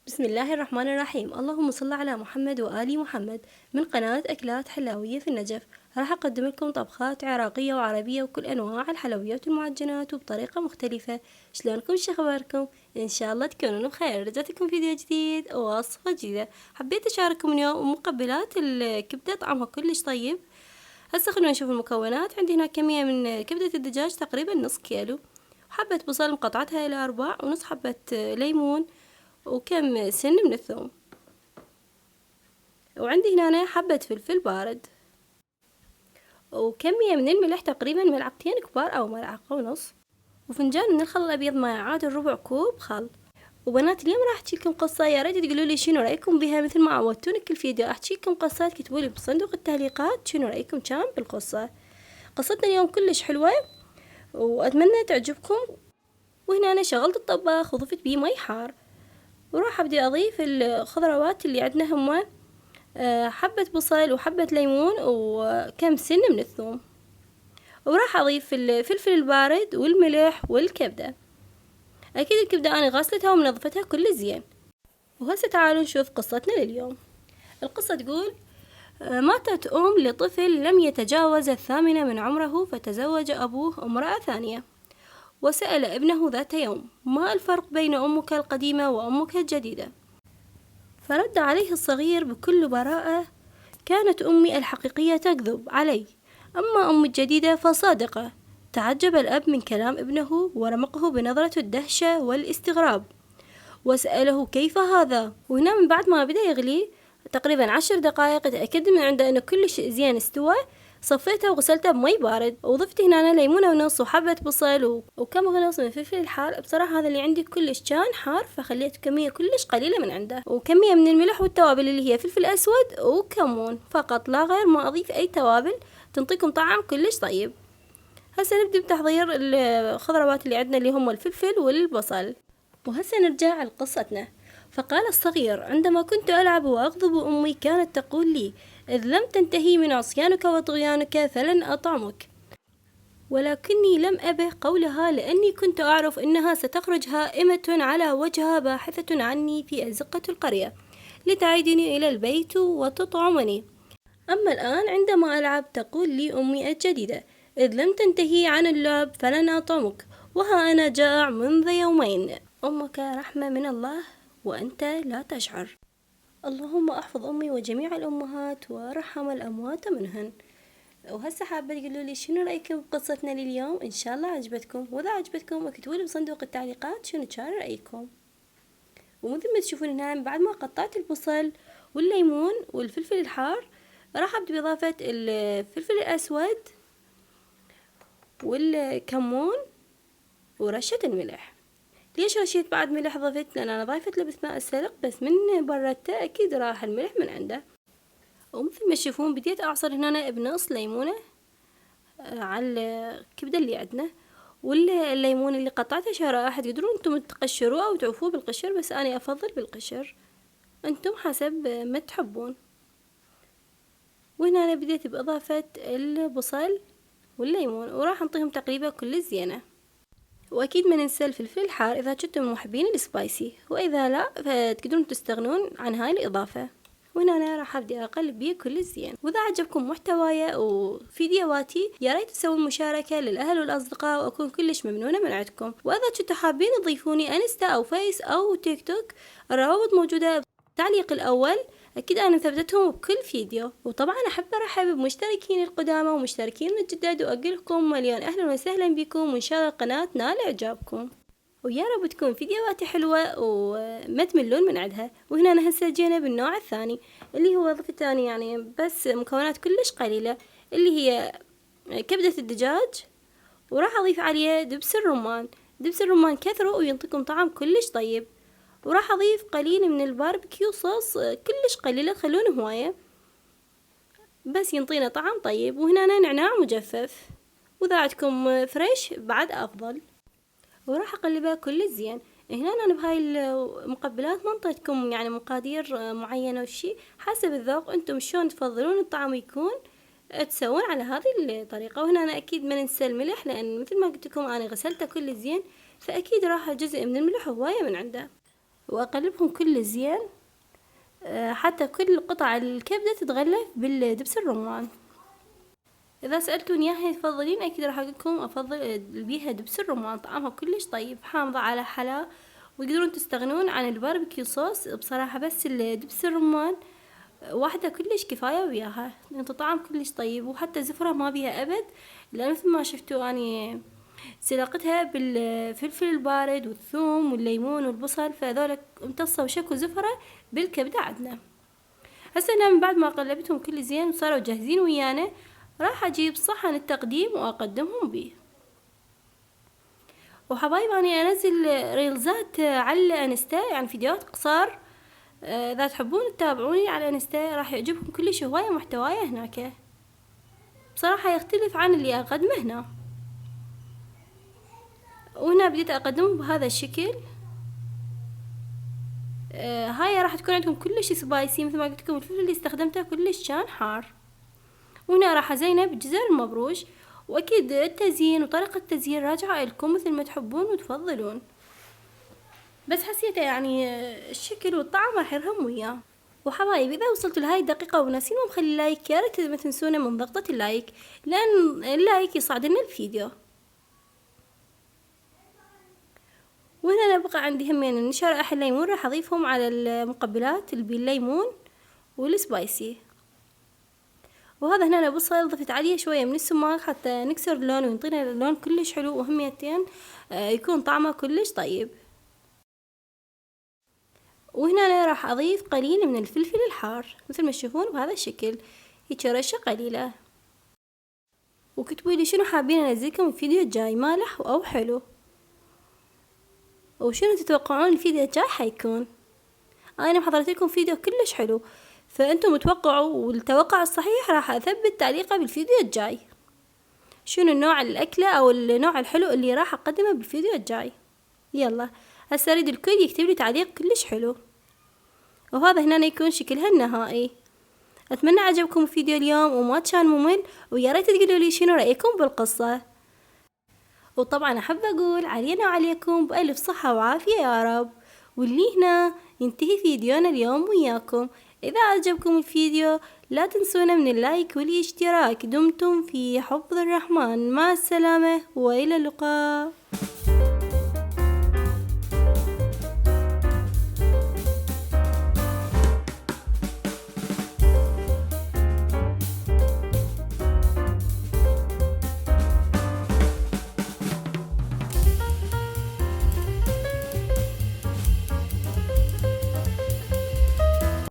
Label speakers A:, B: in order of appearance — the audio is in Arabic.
A: بسم الله الرحمن الرحيم. اللهم صل على محمد وآل محمد. من قناة أكلات حلاوية في النجف راح أقدم لكم طبخات عراقية وعربية وكل أنواع الحلويات والمعجنات وبطريقة مختلفة. شلونكم؟ شو أخباركم؟ إن شاء الله تكونون بخير. رجعت لكم فيديو جديد ووصفة جديدة. حبيت أشارككم اليوم مقبلات الكبدة، طعمها كلش طيب. هسه خلونا نشوف المكونات. عندي هنا كمية من كبدة الدجاج تقريبا نص كيلو، حبة بصل مقطعتها إلى 4، ونص حبة ليمون، وكم سن من الثوم، وعندي هنا حبة فلفل بارد، وكمية من الملح تقريبا ملعقتين كبار أو ملعقة ونص، وفنجان من الخل الأبيض ما يعادل ربع كوب خل. وبنات اليوم راح أحكي لكم قصة، يا ريت تقولوا لي شنو رأيكم بها مثل ما عودتوني كل فيديو أحكي لكم قصات. كتبوا لي بصندوق التعليقات شنو رأيكم كان بالقصة. قصتنا اليوم كلش حلوة وأتمنى تعجبكم. وهنا أنا شغلت الطباخ وضفت بيه مي حار، وراح أبدي أضيف الخضروات اللي عندنا هما حبة بصل وحبة ليمون وكم سن من الثوم، وراح أضيف الفلفل البارد والملح والكبدة. أكيد الكبدة أنا غسلتها ومنظفتها كل زين. وهسه تعالوا نشوف قصتنا لليوم. القصة تقول: ماتت أم لطفل لم يتجاوز 8 من عمره، فتزوج أبوه امرأة ثانية، وسأل ابنه ذات يوم: ما الفرق بين أمك القديمة وأمك الجديدة؟ فرد عليه الصغير بكل براءة: كانت أمي الحقيقية تكذب علي، أما أمي الجديدة فصادقة. تعجب الأب من كلام ابنه ورمقه بنظرة الدهشة والاستغراب، وسأله: كيف هذا؟ وهنا من بعد ما بدأ يغلي تقريبا 10 دقائق تأكد من عنده أنه كلش زين استوى، صفيته وغسلته بمي بارد، وضفت هنا ليمونة ونص وحبة بصل وكم غلص من فلفل الحار. بصراحة هذا اللي عندي كلش كان حار، فخليت كمية كلش قليلة من عنده، وكمية من الملح والتوابل اللي هي فلفل أسود وكمون فقط لا غير، ما أضيف أي توابل، تنطيكم طعم كلش طيب. هسه نبدأ بتحضير الخضروات اللي عندنا اللي هم الفلفل والبصل. وهسه نرجع لقصتنا. فقال الصغير: عندما كنت ألعب وأغضب أمي كانت تقول لي: إذ لم تنتهي من عصيانك وطغيانك فلن أطعمك. ولكني لم أبه قولها، لأني كنت أعرف أنها ستخرج هائمة على وجهها باحثة عني في أزقة القرية لتعيدني إلى البيت وتطعمني. أما الآن عندما ألعب تقول لي أمي الجديدة: إذ لم تنتهي عن اللعب فلن أطعمك، وها أنا جائع منذ يومين. أمك رحمة من الله وأنت لا تشعر. اللهم أحفظ أمي وجميع الأمهات وارحم الأموات منهن. وهسه حابة تقولوا لي شنو رأيكم بقصتنا لليوم؟ إن شاء الله عجبتكم، وإذا عجبتكم اكتبوا لي بصندوق التعليقات شنو كان رأيكم. ومثل ما تشوفون هنا من بعد ما قطعت البصل والليمون والفلفل الحار، راح أبدأ بإضافة الفلفل الأسود والكمون ورشة الملح. ليش رشيت بعد ملح؟ ضفت لأن أنا ضايفت له بأثناء السلق، بس من بردته أكيد راح الملح من عنده. ومثل ما تشوفون بديت أعصر هنا بنص ليمونة على الكبدة اللي عندنا، والليمون اللي قطعته شرائح تقدرون انتم تقشروه أو تعوفوه بالقشر، بس أنا أفضل بالقشر، انتم حسب ما تحبون. وهنا أنا بديت بإضافة البصل والليمون، وراح نعطيهم تقريبا كل زينة. واكيد ما ننسى الفلفل الحار اذا كنتم من محبين السبايسي، واذا لا فتقدرون تستغنون عن هاي الاضافة. وهنا انا راح ابدي اقلب بيه كل زين. واذا عجبكم محتواي وفيديوهاتي يا ريت تسوون مشاركة للاهل والاصدقاء، واكون كلش ممنونة من عندكم. واذا كنتوا حابين تضيفوني انستا او فيس او تيك توك، الروابط موجودة بالتعليق الاول، اكيد انا مثبتتهم بكل فيديو. وطبعا احب ارحب بمشتركين القدامى ومشتركين الجداد، واقول لكم مليون اهلا وسهلا بكم، وان شاء الله القناة تنال اعجابكم، ويا رب تكون فيديوهاتي حلوة وما تملون من عندها. وهنا أنا هسه جينا بالنوع الثاني اللي هو ضفت ثاني، يعني بس مكونات كلش قليلة، اللي هي كبدة الدجاج، وراح أضيف عليه دبس الرمان. دبس الرمان كثره وينطيكم طعم كلش طيب. وراح أضيف قليل من الباربيكيو صوص، كلش قليلة تخلونه هواية، بس ينطينا طعم طيب. وهنا أنا نعناع مجفف، وإذا عندكم فريش بعد أفضل. وراح أقلبها كل زين. هنا أنا بهاي المقبلات ما انطيتكم يعني مقادير معينة وشي، حسب الذوق انتم شلون تفضلون الطعم يكون تسوون على هذه الطريقة. وهنا أنا أكيد ما ننسى الملح، لأن مثل ما قلت لكم أنا غسلته كل زين، فأكيد راح جزء من الملح هواية من عنده. وأقلبهم كل زين حتى كل قطع الكبدة تتغلف بالدبس الرمان. إذا سألتوني هي تفضلين، أكيد راح أقولكم أفضل بيها دبس الرمان، طعمها كلش طيب، حامضة على حلا، وتقدرون تستغنون عن الباربيكيو صوص بصراحة، بس الدبس الرمان واحدة كلش كفاية وياها، انت طعم كلش طيب، وحتى زفرة ما بيها أبد، لأن مثل ما شفتوا أني سلقتها بالفلفل البارد والثوم والليمون والبصل، فهذول امتصوا وشكوا زفرة بالكبدة عندنا. هسه أنا من بعد ما قلبتهم كل زين وصاروا جاهزين ويانا، راح أجيب صحن التقديم وأقدمهم بيه. وحبايب أنا أنزل ريلزات على الانستا، يعني فيديوهات قصار، إذا تحبون تتابعوني على الانستا راح يعجبكم كلش هواية محتواي هناك، بصراحة يختلف عن اللي أقدمه هنا. وهنا بديت أقدمه بهذا الشكل. هاي راح تكون عندكم كلش سبايسي، مثل ما قلت لكم الفلفل اللي استخدمته كلش كان حار. وهنا راح أزينه بالجزر المبروش، وأكيد التزيين وطريقة التزيين راجعة لكم مثل ما تحبون وتفضلون، بس حسيته يعني الشكل والطعم راح يرهم وياه. وحبايب إذا وصلتوا لهاي الدقيقة وناسين مخلي لايك، يا ريت ما تنسونا من ضغطة اللايك، لأن اللايك يصعد لنا الفيديو. وهنا نبقى عندي همين شرائح الليمون، راح أضيفهم على المقبلات اللي بالليمون والسبايسي. وهذا هنا بصل ضفت عليه شوية من السماق حتى نكسر اللون وينطينا اللون كلش حلو، وهميتين يكون طعمه كلش طيب. وهنا أنا راح أضيف قليل من الفلفل الحار مثل ما تشوفون بهذا الشكل، هيك رشة قليلة. وكتبوا لي شنو حابين انزلكم الفيديو الجاي، مالح او حلو، وشنو تتوقعون الفيديو الجاي حيكون. انا محضرت لكم فيديو كلش حلو، فانتم توقعوا، والتوقع الصحيح راح اثبت تعليقه بالفيديو الجاي، شنو النوع الاكلة او النوع الحلو اللي راح اقدمه بالفيديو الجاي. يلا هسه اريد الكل يكتب لي تعليق كلش حلو. وهذا هنا يكون شكلها النهائي. اتمنى عجبكم الفيديو اليوم وما كان ممل، ويا ريت تقولوا لي شنو رايكم بالقصة. وطبعا احب اقول علينا وعليكم بألف صحة وعافية يا رب. واللي هنا ينتهي فيديونا اليوم وياكم. اذا عجبكم الفيديو لا تنسونا من اللايك والاشتراك. دمتم في حفظ الرحمن، مع السلامة والى اللقاء.